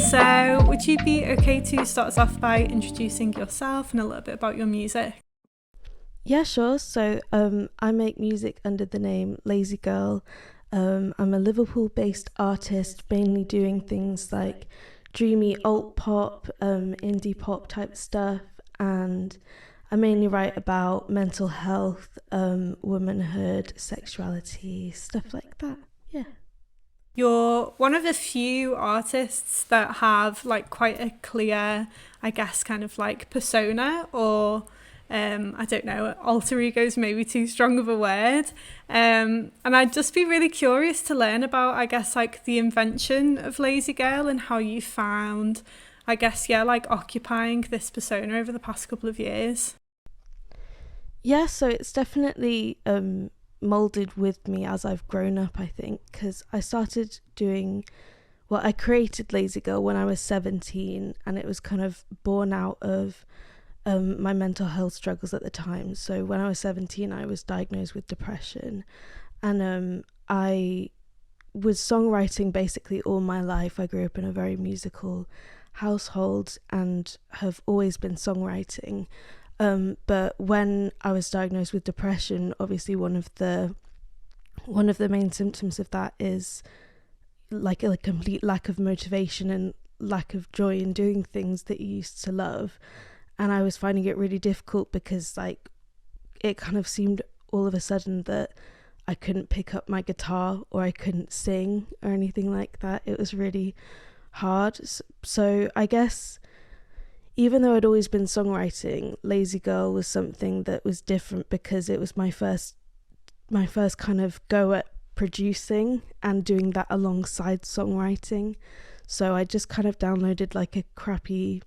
So would you be okay to start us off by introducing yourself and a little bit about your music? Yeah, sure. So I make music under the name Lazygirl. I'm a Liverpool-based artist, mainly doing things like dreamy alt pop, indie pop type stuff, and I mainly write about mental health, womanhood, sexuality, stuff like that. Yeah. You're one of the few artists that have like quite a clear, I guess, kind of like persona, or I don't know, alter ego is maybe too strong of a word. And I'd just be really curious to learn about, I guess, like the invention of Lazygirl and how you found, I guess, yeah, like occupying this persona over the past couple of years. Yeah, so it's definitely molded with me as I've grown up, I think, because I started I created Lazygirl when I was 17, and it was kind of born out of my mental health struggles at the time. So when I was 17, I was diagnosed with depression, and I was songwriting basically all my life. I grew up in a very musical household and have always been songwriting. But when I was diagnosed with depression, obviously one of the main symptoms of that is like a complete lack of motivation and lack of joy in doing things that you used to love. And I was finding it really difficult because like it kind of seemed all of a sudden that I couldn't pick up my guitar or I couldn't sing or anything like that. It was really hard. So I guess even though I'd always been songwriting, Lazygirl was something that was different because it was my first kind of go at producing and doing that alongside songwriting. So I just kind of downloaded like a crappy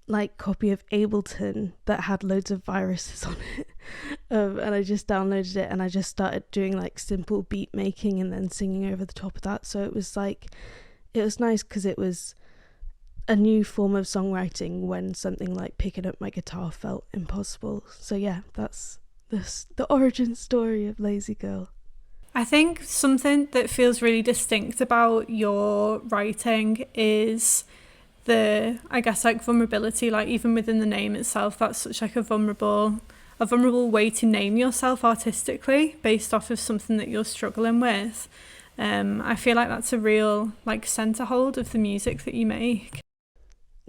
like copy of Ableton that had loads of viruses on it, and I just downloaded it and I just started doing like simple beat making and then singing over the top of that. So it was nice because it was a new form of songwriting when something like picking up my guitar felt impossible. So yeah, that's the origin story of Lazygirl. I think something that feels really distinct about your writing is the, I guess, like vulnerability. Like even within the name itself, that's such like a vulnerable way to name yourself artistically based off of something that you're struggling with. I feel like that's a real like center hold of the music that you make.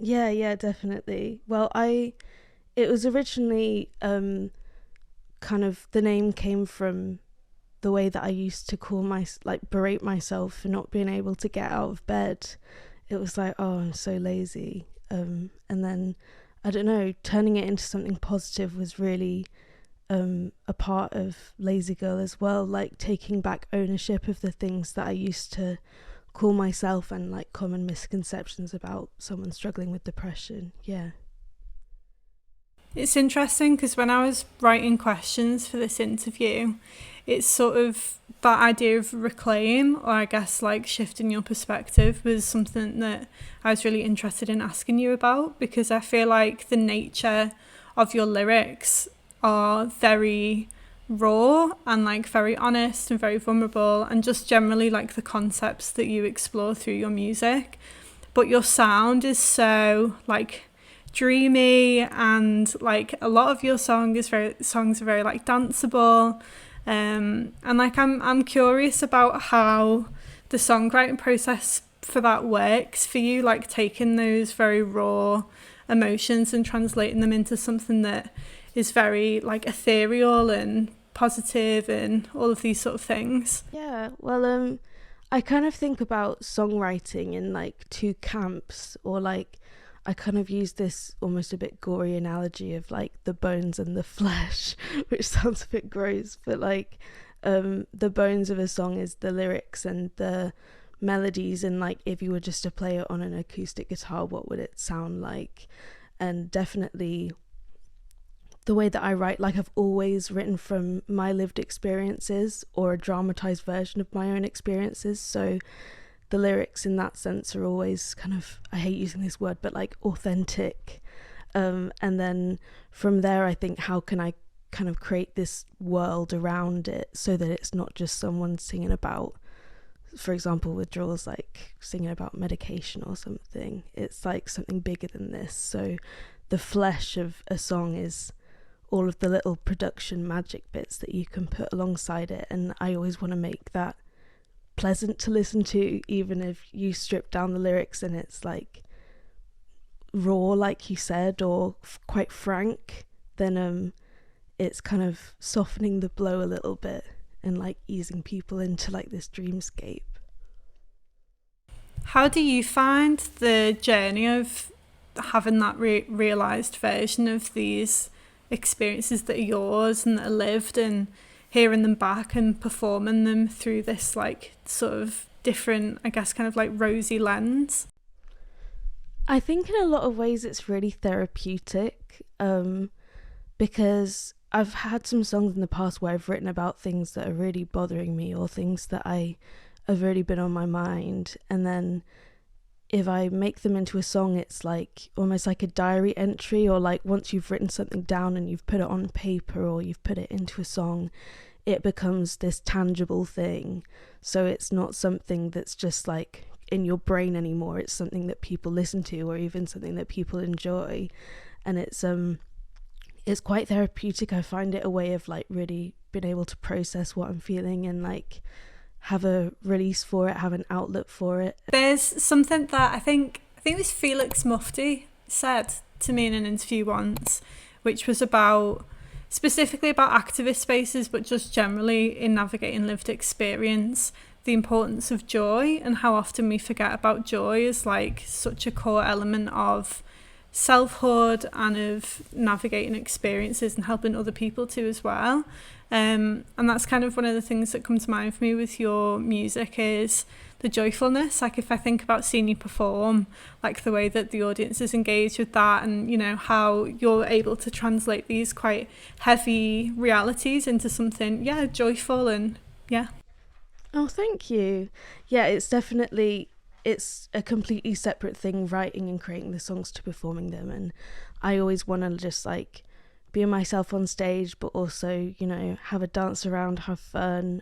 Yeah, definitely. Well, it was originally kind of, the name came from the way that I used to berate myself for not being able to get out of bed. It was like, oh, I'm so lazy. And then, I don't know, turning it into something positive was really a part of Lazygirl as well, like taking back ownership of the things that I used to call myself and like common misconceptions about someone struggling with depression. Yeah. It's interesting because when I was writing questions for this interview, it's sort of that idea of reclaim, or I guess like shifting your perspective, was something that I was really interested in asking you about, because I feel like the nature of your lyrics are very raw and like very honest and very vulnerable, and just generally like the concepts that you explore through your music. But your sound is so like dreamy, and like a lot of your songs are very like danceable, and like I'm curious about how the songwriting process for that works for you, like taking those very raw emotions and translating them into something that is very like ethereal and positive and all of these sort of things. Yeah, well, I kind of think about songwriting in like two camps, or like I kind of use this almost a bit gory analogy of like the bones and the flesh, which sounds a bit gross, but like the bones of a song is the lyrics and the melodies, and like if you were just to play it on an acoustic guitar, what would it sound like? And definitely the way that I write, like I've always written from my lived experiences or a dramatized version of my own experiences. So the lyrics in that sense are always kind of, I hate using this word, but like authentic. And then from there, I think, how can I kind of create this world around it so that it's not just someone singing about for example, Withdrawals, like singing about medication or something. It's like something bigger than this. So the flesh of a song is all of the little production magic bits that you can put alongside it, and I always want to make that pleasant to listen to, even if you strip down the lyrics and it's like raw, like you said, or quite frank. Then it's kind of softening the blow a little bit and like easing people into like this dreamscape. How do you find the journey of having that realised version of these experiences that are yours and that are lived, and hearing them back and performing them through this like sort of different, I guess, kind of like rosy lens? I think in a lot of ways it's really therapeutic, because I've had some songs in the past where I've written about things that are really bothering me or things that I have really been on my mind, and then if I make them into a song, it's like almost like a diary entry, or like once you've written something down and you've put it on paper or you've put it into a song, it becomes this tangible thing. So it's not something that's just like in your brain anymore. It's something that people listen to, or even something that people enjoy, and it's quite therapeutic. I find it a way of like really being able to process what I'm feeling and like have a release for it, have an outlet for it. There's something that I think this Felix Mufti said to me in an interview once, which was specifically about activist spaces, but just generally in navigating lived experience, the importance of joy and how often we forget about joy as like such a core element of selfhood and of navigating experiences and helping other people too as well. And that's kind of one of the things that come to mind for me with your music is the joyfulness. Like if I think about seeing you perform, like the way that the audience is engaged with that, and you know how you're able to translate these quite heavy realities into something joyful. And oh, thank you. Yeah, it's a completely separate thing, writing and creating the songs to performing them, and I always want to just like be myself on stage, but also, you know, have a dance around, have fun,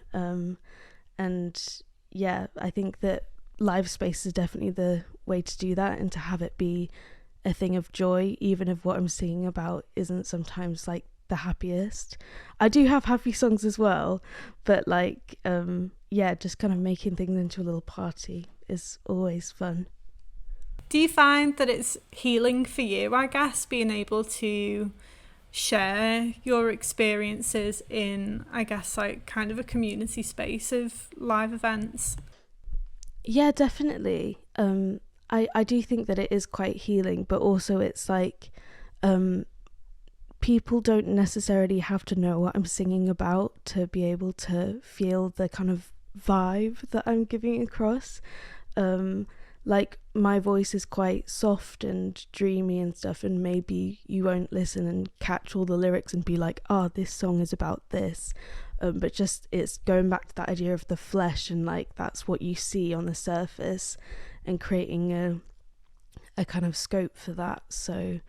and yeah, I think that live space is definitely the way to do that, and to have it be a thing of joy, even if what I'm singing about isn't sometimes like the happiest. I do have happy songs as well, but like just kind of making things into a little party is always fun. Do you find that it's healing for you, I guess, being able to share your experiences in, I guess, like kind of a community space of live events? Yeah, definitely. I do think that it is quite healing, but also it's like people don't necessarily have to know what I'm singing about to be able to feel the kind of vibe that I'm giving across. Like my voice is quite soft and dreamy and stuff, and maybe you won't listen and catch all the lyrics and be like, oh, this song is about this, but just it's going back to that idea of the flesh, and like that's what you see on the surface, and creating a kind of scope for that. So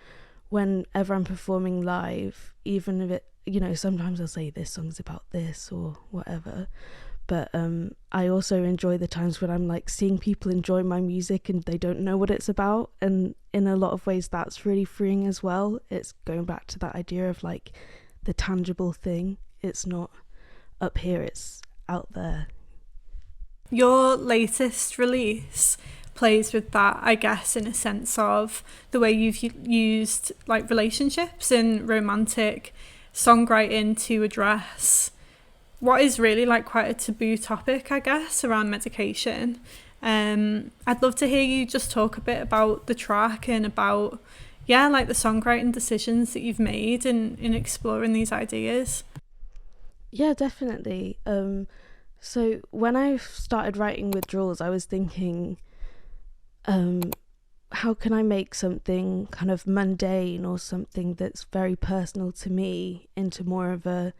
whenever I'm performing live, even if it, you know, sometimes I'll say this song's about this or whatever, but I also enjoy the times when I'm like seeing people enjoy my music and they don't know what it's about, and in a lot of ways that's really freeing as well. It's going back to that idea of like the tangible thing. It's not up here, it's out there. Your latest release plays with that, I guess, in a sense of the way you've used like relationships and romantic songwriting to address what is really like quite a taboo topic, I guess, around medication. I'd love to hear you just talk a bit about the track and about like the songwriting decisions that you've made in exploring these ideas. Yeah, definitely. So when I started writing Withdrawals, I was thinking, how can I make something kind of mundane or something that's very personal to me into more of a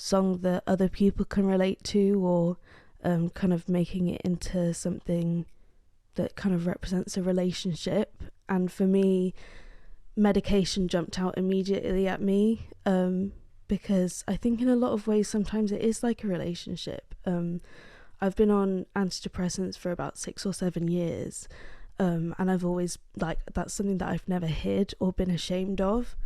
song that other people can relate to, or kind of making it into something that kind of represents a relationship. And for me, medication jumped out immediately at me, because I think in a lot of ways sometimes it is like a relationship. I've been on antidepressants for about 6 or 7 years, and I've always, like, that's something that I've never hid or been ashamed of.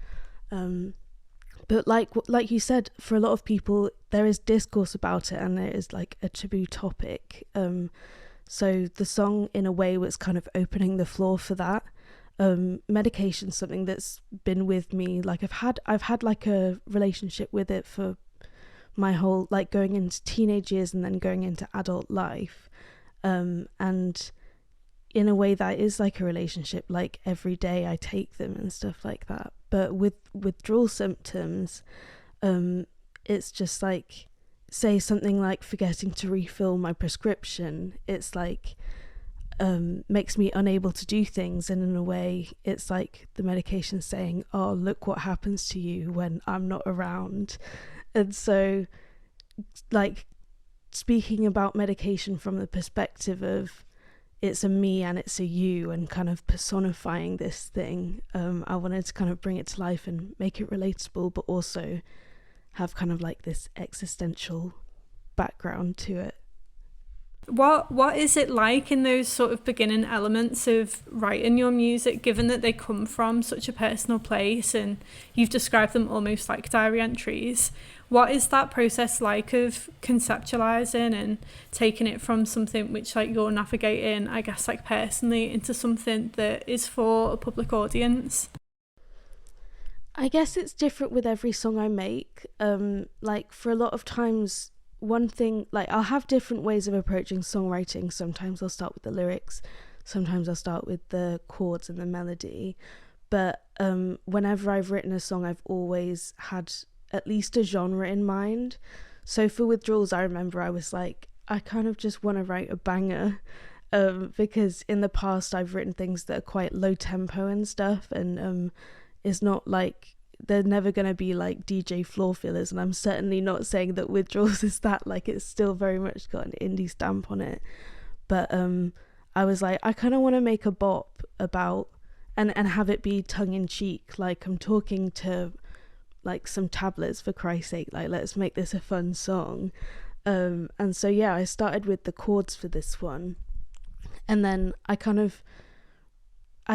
But like you said, for a lot of people, there is discourse about it, and it is like a taboo topic. So the song, in a way, was kind of opening the floor for that. Medication's something that's been with me. Like I've had like a relationship with it for my whole, like, going into teenage years and then going into adult life. And in a way that is like a relationship, like every day I take them and stuff like that. But with withdrawal symptoms, it's just like, say something like forgetting to refill my prescription, it's like makes me unable to do things, and in a way it's like the medication saying, oh, look what happens to you when I'm not around. And so, like, speaking about medication from the perspective of it's a me and it's a you, and kind of personifying this thing, I wanted to kind of bring it to life and make it relatable, but also have kind of like this existential background to it. What is it like in those sort of beginning elements of writing your music, given that they come from such a personal place and you've described them almost like diary entries? What is that process like of conceptualizing and taking it from something which, like, you're navigating, I guess, like personally, into something that is for a public audience? I guess it's different with every song I make. Like, for a lot of times, one thing, like, I'll have different ways of approaching songwriting. Sometimes I'll start with the lyrics, sometimes I'll start with the chords and the melody. But whenever I've written a song, I've always had at least a genre in mind. So for Withdrawals, I remember I was like, I kind of just want to write a banger, because in the past I've written things that are quite low tempo and stuff, and it's not like, they're never going to be like DJ floor fillers, and I'm certainly not saying that Withdrawals is that. Like, it's still very much got an indie stamp on it. But I was like, I kind of want to make a bop about, and have it be tongue-in-cheek, like I'm talking to like some tablets, for Christ's sake, like, let's make this a fun song. And so yeah, I started with the chords for this one, and then I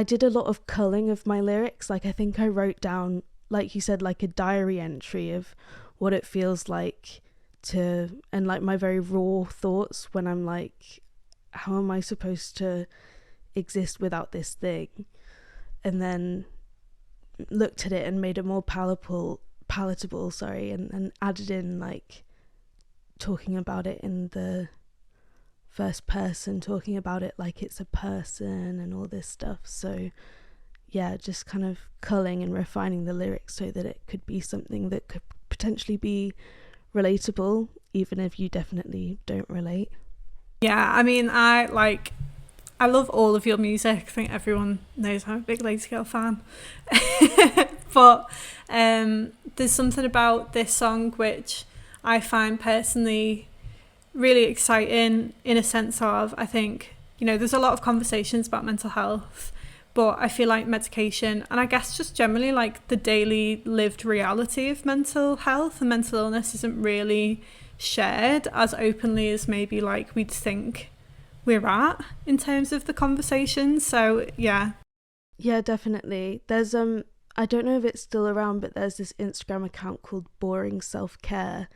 did a lot of culling of my lyrics. Like, I think I wrote down, like you said, like a diary entry of what it feels like to, and like my very raw thoughts when I'm like, how am I supposed to exist without this thing? And then looked at it and made it more palatable, and added in, like, talking about it in the first person, talking about it like it's a person and all this stuff. So yeah, just kind of culling and refining the lyrics so that it could be something that could potentially be relatable, even if you definitely don't relate. Yeah, I mean, I love all of your music. I think everyone knows I'm a big Lazygirl fan. But there's something about this song which I find personally really exciting, in a sense of, I think, you know, there's a lot of conversations about mental health, but I feel like medication, and I guess just generally like the daily lived reality of mental health and mental illness, isn't really shared as openly as maybe like we'd think we're at in terms of the conversation. So yeah definitely. There's I don't know if it's still around, but there's this Instagram account called Boring Self-Care,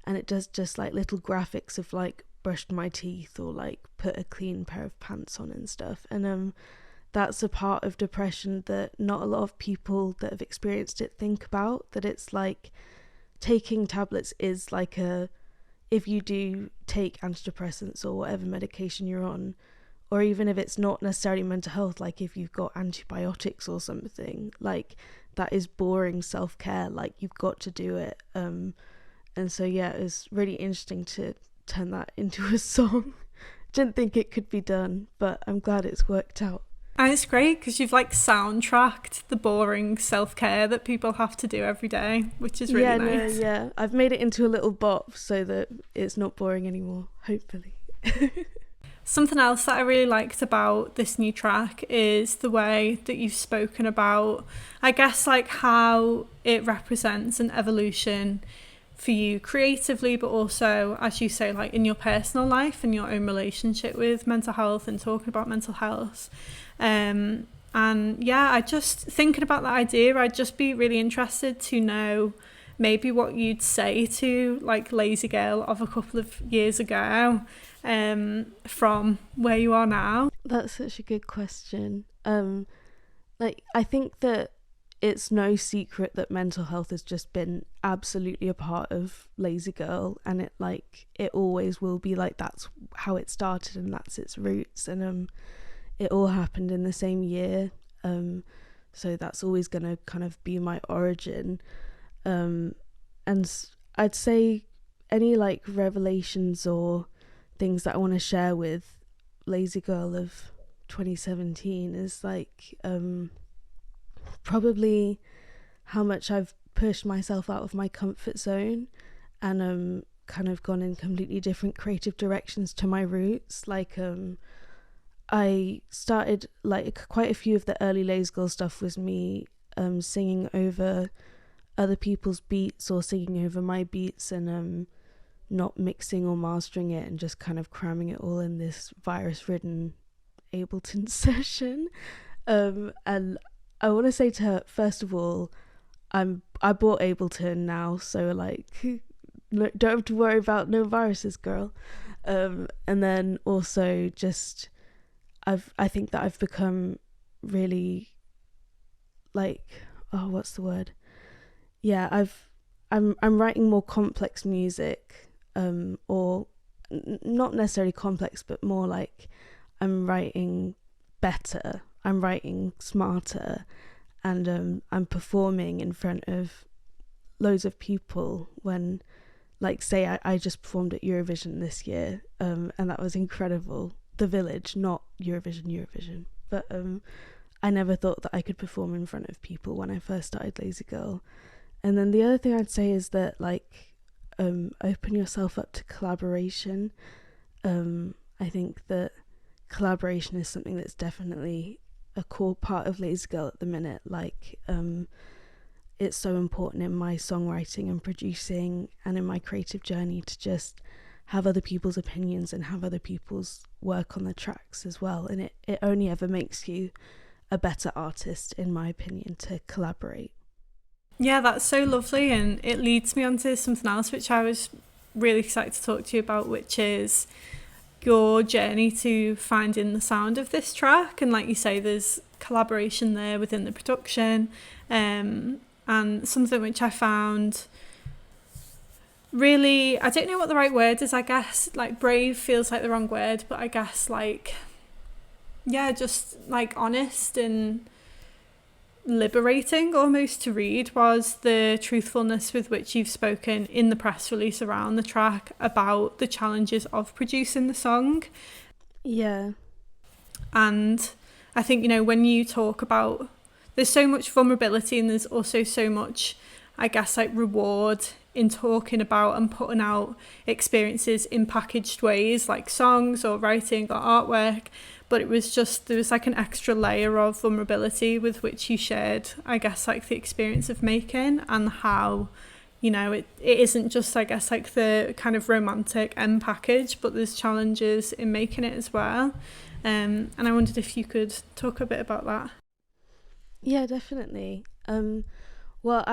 and it does just like little graphics of like brushed my teeth or like put a clean pair of pants on and stuff. And that's a part of depression that not a lot of people that have experienced it think about, that it's like taking tablets is like if you do take antidepressants or whatever medication you're on, or even if it's not necessarily mental health, like if you've got antibiotics or something, like that is boring self-care, like you've got to do it. And so yeah, it was really interesting to turn that into a song. Didn't think it could be done, but I'm glad it's worked out. And it's great because you've like soundtracked the boring self-care that people have to do every day, which is really nice. Yeah, I've made it into a little bop so that it's not boring anymore, hopefully. Something else that I really liked about this new track is the way that you've spoken about, I guess, like how it represents an evolution for you creatively, but also, as you say, like in your personal life and your own relationship with mental health and talking about mental health. And yeah, I just thinking about that idea, I'd just be really interested to know maybe what you'd say to like Lazygirl of a couple of years ago, from where you are now. That's such a good question. Like, I think that it's no secret that mental health has just been absolutely a part of Lazygirl, and it always will be. Like, that's how it started and that's its roots, and it all happened in the same year, so that's always going to kind of be my origin. And I'd say any like revelations or things that I want to share with Lazygirl of 2017 is like probably how much I've pushed myself out of my comfort zone and kind of gone in completely different creative directions to my roots. Like I started, like, quite a few of the early Lazygirl stuff was me singing over other people's beats or singing over my beats, and not mixing or mastering it, and just kind of cramming it all in this virus-ridden Ableton session. And I want to say to her, first of all, I bought Ableton now, so like don't have to worry about no viruses, girl. And then also just I think that I've become really like, oh, what's the word? Yeah, I'm writing more complex music, or not necessarily complex, but more like I'm writing better, I'm writing smarter, and I'm performing in front of loads of people. When, like, say I just performed at Eurovision this year, and that was incredible. The Village, not Eurovision, but I never thought that I could perform in front of people when I first started Lazygirl. And then the other thing I'd say is that, like, open yourself up to collaboration. I think that collaboration is something that's definitely a core part of Lazygirl at the minute. Like, it's so important in my songwriting and producing and in my creative journey to just have other people's opinions and have other people's work on the tracks as well. And it only ever makes you a better artist, in my opinion, to collaborate. Yeah, that's so lovely, and it leads me on to something else which I was really excited to talk to you about, which is your journey to finding the sound of this track. And like you say, there's collaboration there within the production, and something which I found really, I don't know what the right word is, I guess, like brave feels like the wrong word, but I guess like, yeah, just like honest and liberating almost to read, was the truthfulness with which you've spoken in the press release around the track about the challenges of producing the song. Yeah. And I think, you know, when you talk about, there's so much vulnerability and there's also so much, I guess, like reward in talking about and putting out experiences in packaged ways, like songs or writing or artwork. But it was just, there was like an extra layer of vulnerability with which you shared, I guess, like the experience of making, and how, you know, it isn't just, I guess, like the kind of romantic end package, but there's challenges in making it as well. And I wondered if you could talk a bit about that. Yeah, definitely. Well,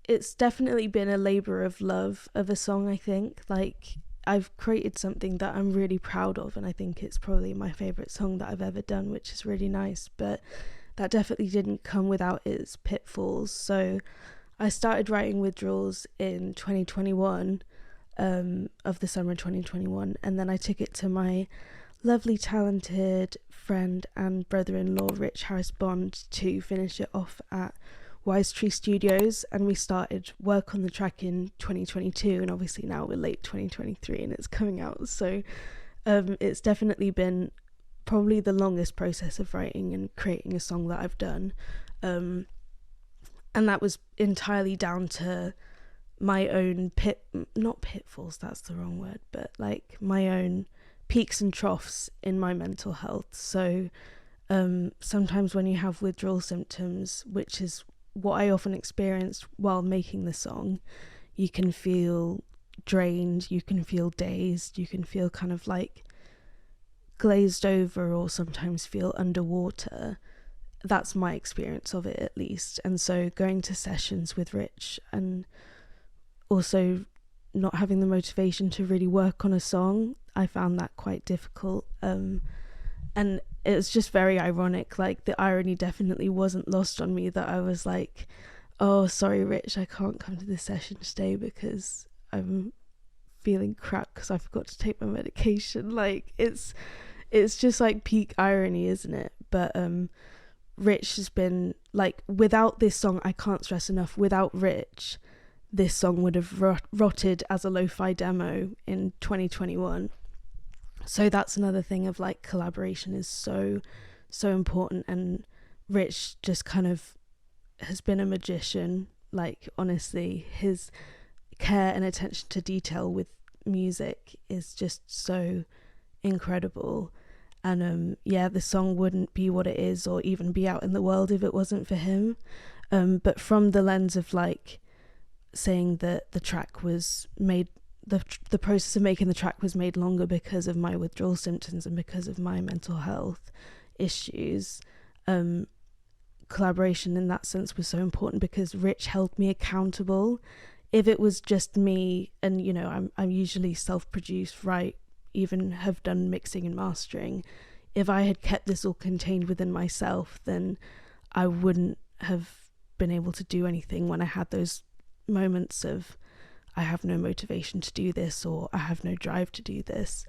it's definitely been a labour of love of a song, I think. Like, I've created something that I'm really proud of, and I think it's probably my favourite song that I've ever done, which is really nice, but that definitely didn't come without its pitfalls. So I started writing Withdrawals in 2021, of the summer of 2021, and then I took it to my lovely, talented friend and brother-in-law, Rich Harris Bond, to finish it off at Wise Tree Studios, and we started work on the track in 2022, and obviously now we're late 2023 and it's coming out. So it's definitely been probably the longest process of writing and creating a song that I've done, and that was entirely down to my own not pitfalls, that's the wrong word, but like my own peaks and troughs in my mental health. So sometimes when you have withdrawal symptoms, which is what I often experienced while making the song, you can feel drained, you can feel dazed, you can feel kind of like glazed over, or sometimes feel underwater. That's my experience of it, at least. And so going to sessions with Rich, and also not having the motivation to really work on a song, I found that quite difficult. And it was just very ironic, like the irony definitely wasn't lost on me, that I was like, oh, sorry Rich, I can't come to this session today because I'm feeling crap because I forgot to take my medication. Like it's just like peak irony, isn't it? But Rich has been like, without this song, I can't stress enough, without Rich, this song would have rotted as a lo-fi demo in 2021. So that's another thing of like, collaboration is so important, and Rich just kind of has been a magician. Like honestly, his care and attention to detail with music is just so incredible. And the song wouldn't be what it is, or even be out in the world, if it wasn't for him. But from the lens of like saying that the track was made, the process of making the track was made longer because of my withdrawal symptoms and because of my mental health issues, collaboration in that sense was so important, because Rich held me accountable. If it was just me, and you know, I'm usually self-produced, right, even have done mixing and mastering, if I had kept this all contained within myself, then I wouldn't have been able to do anything when I had those moments of I have no motivation to do this, or I have no drive to do this,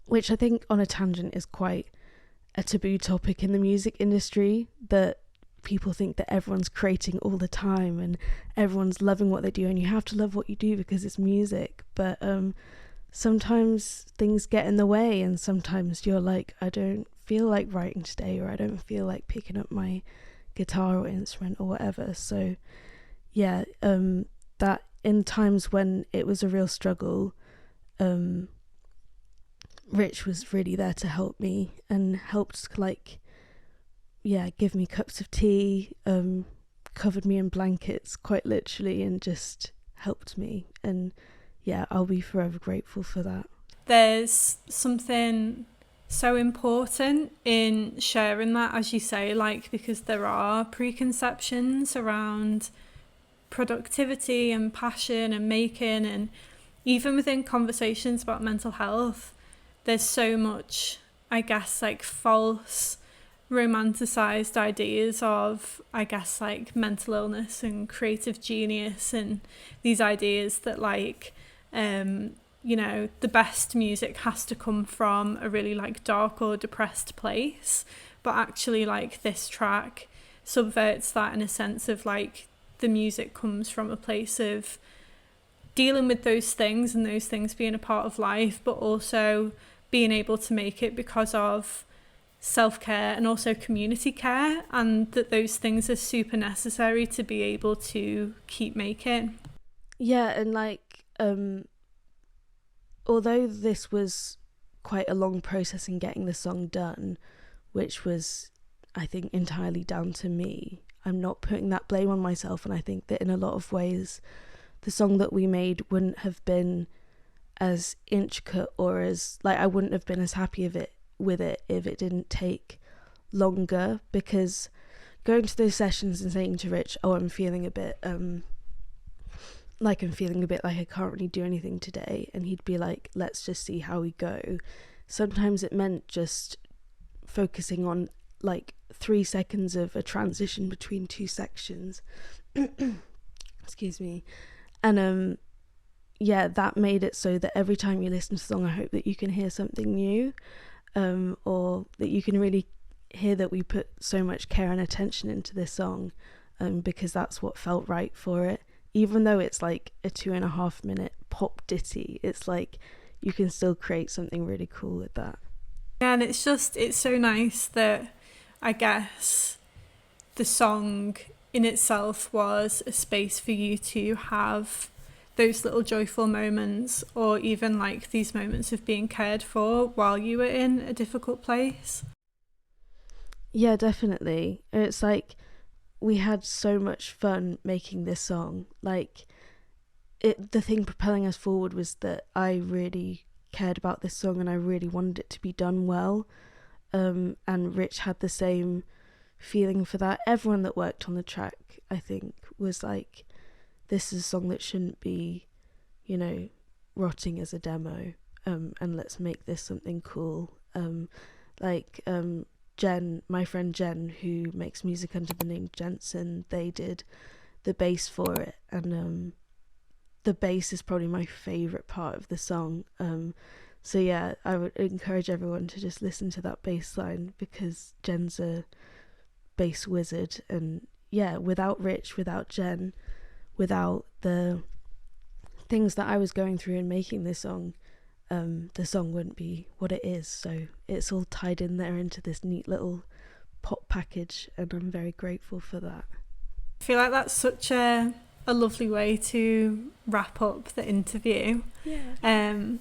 which I think, on a tangent, is quite a taboo topic in the music industry, that people think that everyone's creating all the time and everyone's loving what they do, and you have to love what you do because it's music. But sometimes things get in the way, and sometimes you're like, I don't feel like writing today, or I don't feel like picking up my guitar or instrument or whatever. So yeah, that in times when it was a real struggle, Rich was really there to help me, and helped like, yeah, give me cups of tea, covered me in blankets quite literally, and just helped me. And yeah, I'll be forever grateful for that. There's something so important in sharing that, as you say, like, because there are preconceptions around productivity and passion and making, and even within conversations about mental health, there's so much, I guess, like false romanticized ideas of, I guess, like mental illness and creative genius, and these ideas that like you know, the best music has to come from a really like dark or depressed place. But actually, like, this track subverts that in a sense of like, the music comes from a place of dealing with those things, and those things being a part of life, but also being able to make it because of self-care and also community care, and that those things are super necessary to be able to keep making. Yeah, and like although this was quite a long process in getting the song done, which was, I think, entirely down to me, I'm not putting that blame on myself. And I think that in a lot of ways the song that we made wouldn't have been as intricate, or as like, I wouldn't have been as happy with it if it didn't take longer. Because going to those sessions and saying to Rich, oh, I'm feeling a bit like I can't really do anything today, and he'd be like, let's just see how we go. Sometimes it meant just focusing on like 3 seconds of a transition between 2 sections excuse me. And yeah, that made it so that every time you listen to the song, I hope that you can hear something new, or that you can really hear that we put so much care and attention into this song, because that's what felt right for it. Even though it's like a 2.5 minute pop ditty, it's like you can still create something really cool with that. Yeah, and it's so nice that, I guess, the song in itself was a space for you to have those little joyful moments, or even like these moments of being cared for while you were in a difficult place. Yeah, definitely. It's like, we had so much fun making this song. Like, the thing propelling us forward was that I really cared about this song and I really wanted it to be done well. And Rich had the same feeling for that. Everyone that worked on the track, I think, was like, this is a song that shouldn't be, you know, rotting as a demo, and let's make this something cool. Jen, my friend Jen, who makes music under the name Jensen, they did the bass for it, and the bass is probably my favourite part of the song. So yeah, I would encourage everyone to just listen to that bass line, because Jen's a bass wizard. And yeah, without Rich, without Jen, without the things that I was going through in making this song, the song wouldn't be what it is. So it's all tied in there into this neat little pop package, and I'm very grateful for that. I feel like that's such a lovely way to wrap up the interview. Yeah. And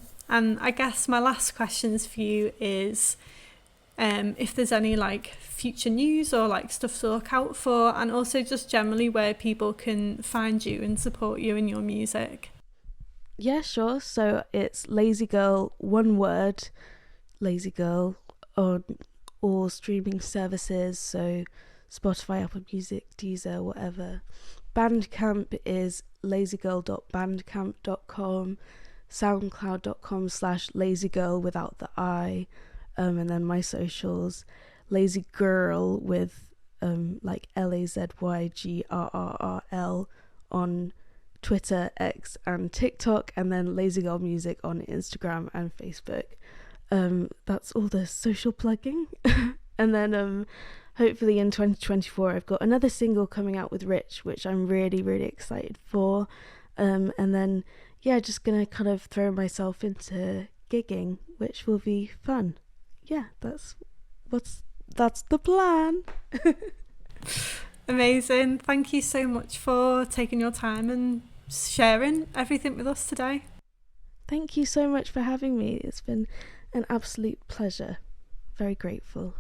I guess my last questions for you is if there's any like future news or like stuff to look out for, and also just generally where people can find you and support you in your music. Yeah, sure. So it's Lazygirl, one word, Lazygirl, on all streaming services, so Spotify, Apple Music, Deezer, whatever. Bandcamp is lazygirl.bandcamp.com, soundcloud.com/lazygirl without the I, and then my socials, Lazygirl with like LAZYGRRRL on Twitter, X and TikTok, and then Lazygirl Music on Instagram and Facebook. That's all the social plugging. And then hopefully in 2024 I've got another single coming out with Rich, which I'm really, really excited for. And then yeah, just gonna kind of throw myself into gigging, which will be fun. Yeah, that's the plan. Amazing. Thank you so much for taking your time and sharing everything with us today. Thank you so much for having me. It's been an absolute pleasure. Very grateful.